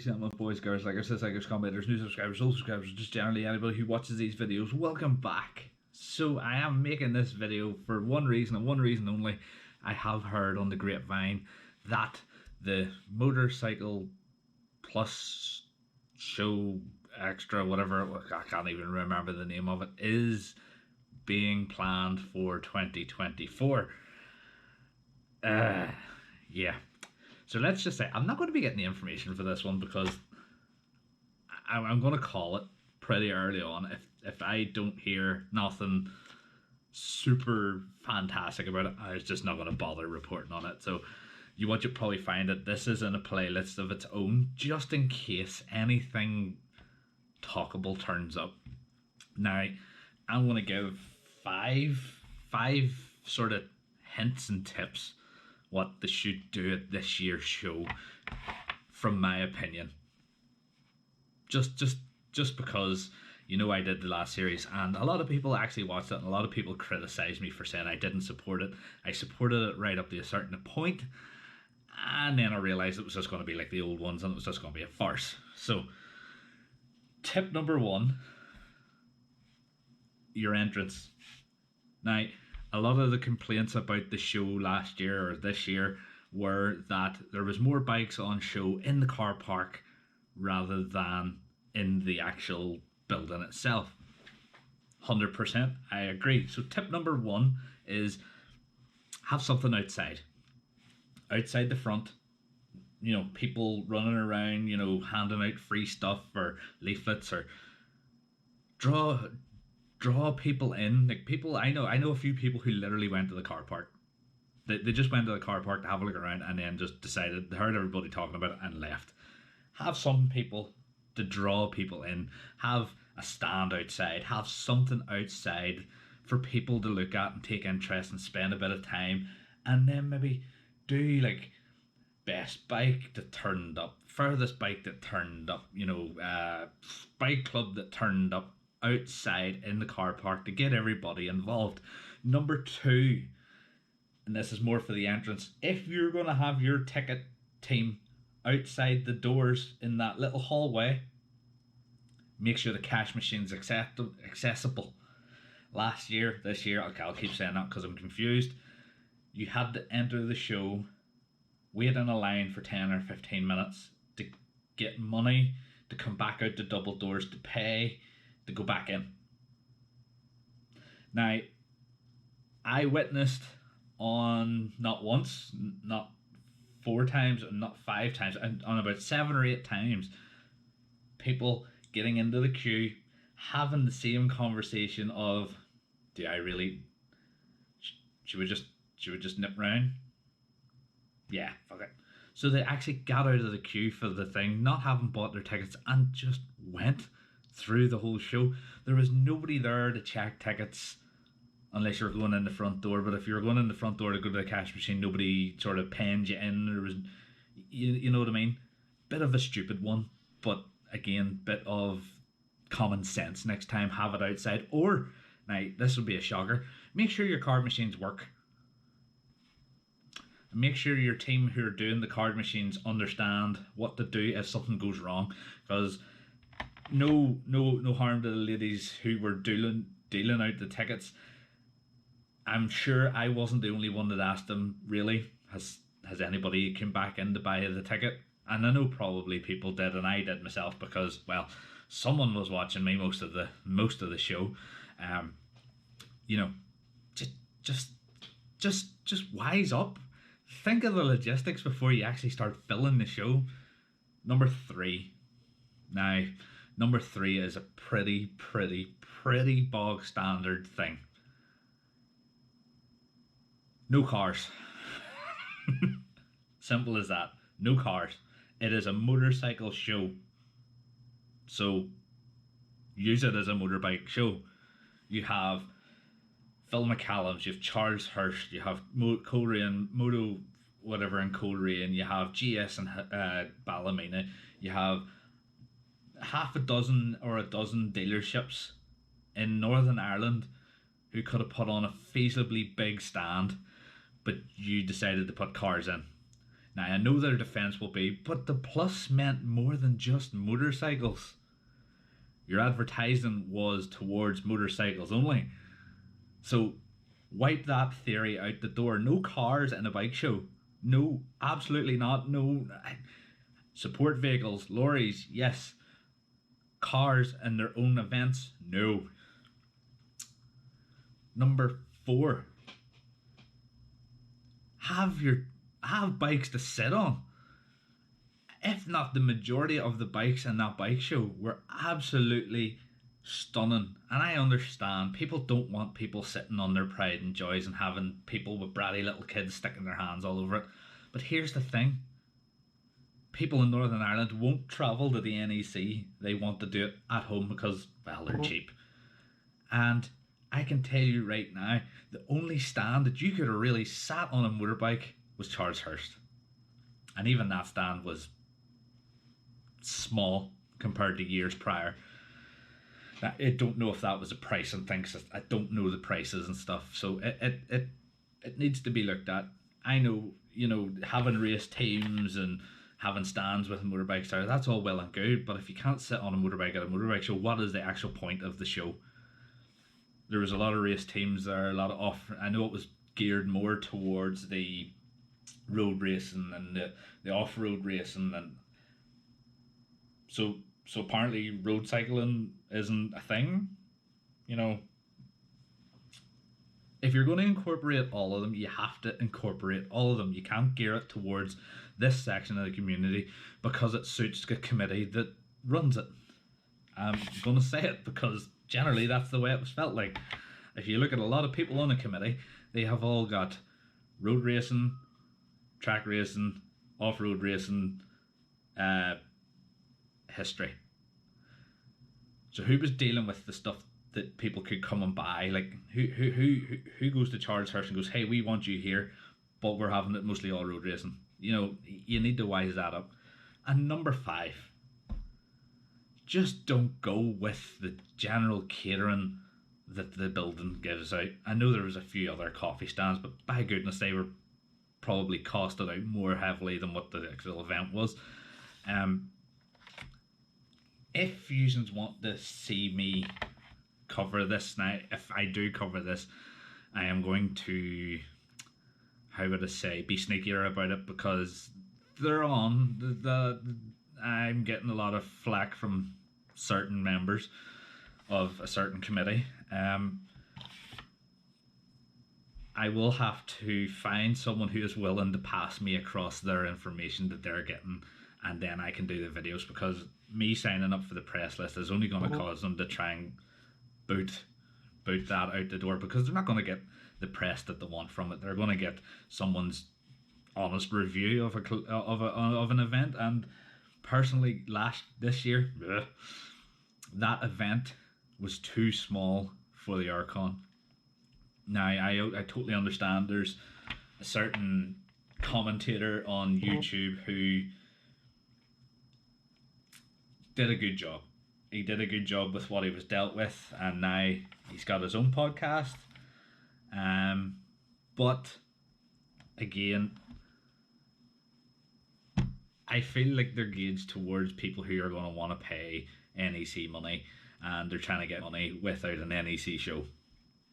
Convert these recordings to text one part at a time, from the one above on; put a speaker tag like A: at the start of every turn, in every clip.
A: gentlemen, boys, girls, likers, dislikers, commentators, new subscribers, old subscribers, just generally anybody who watches these videos, welcome back. So I am making this video for one reason and one reason only. I have heard on the grapevine that the motorcycle plus show extra, whatever, I can't even remember the name of it, is being planned for 2024. Yeah. So let's just say I'm not going to be getting the information for this one because I'm going to call it pretty early on. If I don't hear nothing super fantastic about it, I was just not going to bother reporting on it. So what you'll probably find that this is in a playlist of its own, just in case anything talkable turns up. Now, I'm going to give five sort of hints and tips what they should do at this year's show, from my opinion. Just because, you know, I did the last series and a lot of people actually watched it and a lot of people criticised me for saying I didn't support it. I supported it right up to a certain point, and then I realised it was just going to be like the old ones and it was just going to be a farce. So, tip number one, your entrance. Now, a lot of the complaints about the show last year or this year were that there was more bikes on show in the car park rather than in the actual building itself. 100%, I agree. So tip number one is have something outside. Outside the front. You know, people running around, you know, handing out free stuff or leaflets, or draw people in. Like, people, I know a few people who literally went to the car park. They just went to the car park to have a look around and then just decided, they heard everybody talking about it and left. Have some people to draw people in. Have a stand outside. Have something outside for people to look at and take interest and spend a bit of time. And then maybe do like best bike that turned up, furthest bike that turned up, you know, bike club that turned up outside in the car park to get everybody involved. Number two, and this is more for the entrance, if you're going to have your ticket team outside the doors in that little hallway, make sure the cash machine's accessible. Last year, this year, okay, I'll keep saying that because I'm confused, you had to enter the show, wait in a line for 10 or 15 minutes to get money, to come back out the double doors, to pay, to go back in. Now, I witnessed on not once, not 4 times, and not 5 times, and on about 7 or 8 times, people getting into the queue, having the same conversation of, do I really, should we just nip round? Yeah, fuck it. So they actually got out of the queue for the thing, not having bought their tickets, and just went through the whole show. There was nobody there to check tickets unless you're going in the front door. But if you're going in the front door to go to the cash machine, nobody sort of penned you in. There was, you know what I mean? Bit of a stupid one, but again, bit of common sense. Next time, have it outside. Or, now this would be a shocker, make sure your card machines work. Make sure your team who are doing the card machines understand what to do if something goes wrong, because no harm to the ladies who were dealing out the tickets. I'm sure I wasn't the only one that asked them, really, has anybody come back in to buy the ticket? And I know probably people did, and I did myself, because, well, someone was watching me most of the show. You know, just wise up. Think of the logistics before you actually start filling the show. Number 3. Now, number 3 is a pretty bog standard thing. No cars. Simple as that. No cars. It is a motorcycle show. So, use it as a motorbike show. You have Phil McCallum's, you have Charles Hurst, you have Coleraine, Moto whatever in Coleraine, you have GS and Ballymena, you have half a dozen or a dozen dealerships in Northern Ireland who could have put on a feasibly big stand, but you decided to put cars in. Now, I know their defence will be, but the plus meant more than just motorcycles. Your advertising was towards motorcycles only. So, wipe that theory out the door. No cars in a bike show. No, absolutely not. No. Support vehicles, lorries, yes. Cars and their own events, no. Number 4, have bikes to sit on. If not the majority of the bikes in that bike show were absolutely stunning. And I understand people don't want people sitting on their pride and joys and having people with bratty little kids sticking their hands all over it. But here's the thing. People in Northern Ireland won't travel to the NEC. They want to do it at home because, well, they're cheap. And I can tell you right now, the only stand that you could have really sat on a motorbike was Charleshurst. And even that stand was small compared to years prior. I don't know if that was a price and things. I don't know the prices and stuff. So it needs to be looked at. I know, having race teams and having stands with motorbikes there, that's all well and good, but if you can't sit on a motorbike at a motorbike show, what is the actual point of the show? There was a lot of race teams there, a lot of I know it was geared more towards the road racing and the off-road racing, and so apparently road cycling isn't a thing. If you're going to incorporate all of them, you have to incorporate all of them. You can't gear it towards this section of the community because it suits the committee that runs it. I'm going to say it because generally that's the way it was felt like. If you look at a lot of people on the committee, they have all got road racing, track racing, off-road racing, history. So who was dealing with the stuff that people could come and buy? Like who goes to Charleshurst and goes, hey, we want you here, but we're having it mostly all road racing. You need to wise that up. And number 5, just don't go with the general catering that the building gives out. I know there was a few other coffee stands, but by goodness, they were probably costed out more heavily than what the actual event was. If Fusions want to see me cover this now, if I do cover this, I am going to, how would I say, be sneakier about it, because they're on I'm getting a lot of flack from certain members of a certain committee. I will have to find someone who is willing to pass me across their information that they're getting, and then I can do the videos, because me signing up for the press list is only going to cause them to try and boot that out the door, because they're not going to get the press that they want from it. They're going to get someone's honest review of an event. And personally, this year, that event was too small for the Archon. Now, I totally understand there's a certain commentator on YouTube who did a good job. He did a good job with what he was dealt with, and now he's got his own podcast. But again, I feel like they're gauged towards people who are going to want to pay NEC money, and they're trying to get money without an NEC show.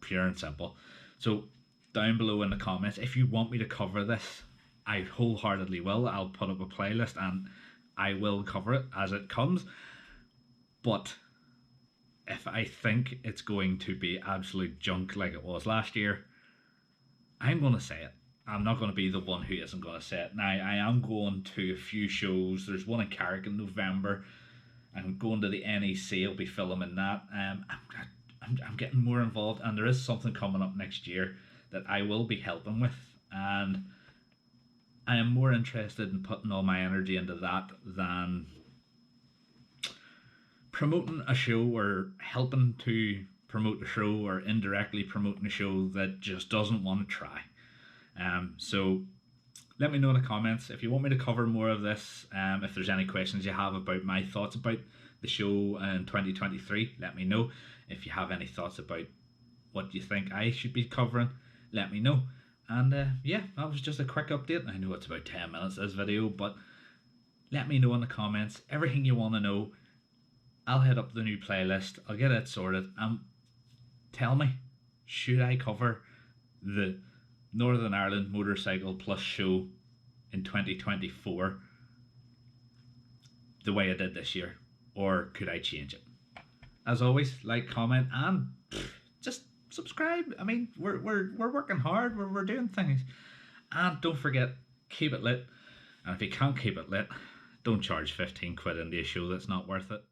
A: Pure and simple. So down below in the comments, if you want me to cover this, I wholeheartedly will. I'll put up a playlist and I will cover it as it comes. But if I think it's going to be absolute junk like it was last year, I'm going to say it. I'm not going to be the one who isn't going to say it. Now, I am going to a few shows. There's one in Carrick in November. I'm going to the NEC. I'll be filming that. I'm getting more involved, and there is something coming up next year that I will be helping with, and I am more interested in putting all my energy into that than promoting a show or helping to promote a show or indirectly promoting a show that just doesn't want to try. So let me know in the comments if you want me to cover more of this. If there's any questions you have about my thoughts about the show in 2023, let me know. If you have any thoughts about what you think I should be covering, let me know. And yeah, that was just a quick update. I know it's about 10 minutes this video, but let me know in the comments everything you want to know. I'll hit up the new playlist, I'll get it sorted, and tell me, should I cover the Northern Ireland Motorcycle Plus show in 2024 the way I did this year, or could I change it? As always, like, comment, and just subscribe. I mean, we're working hard. We're doing things, and don't forget, keep it lit. And if you can't keep it lit, don't charge 15 quid into a show that's not worth it.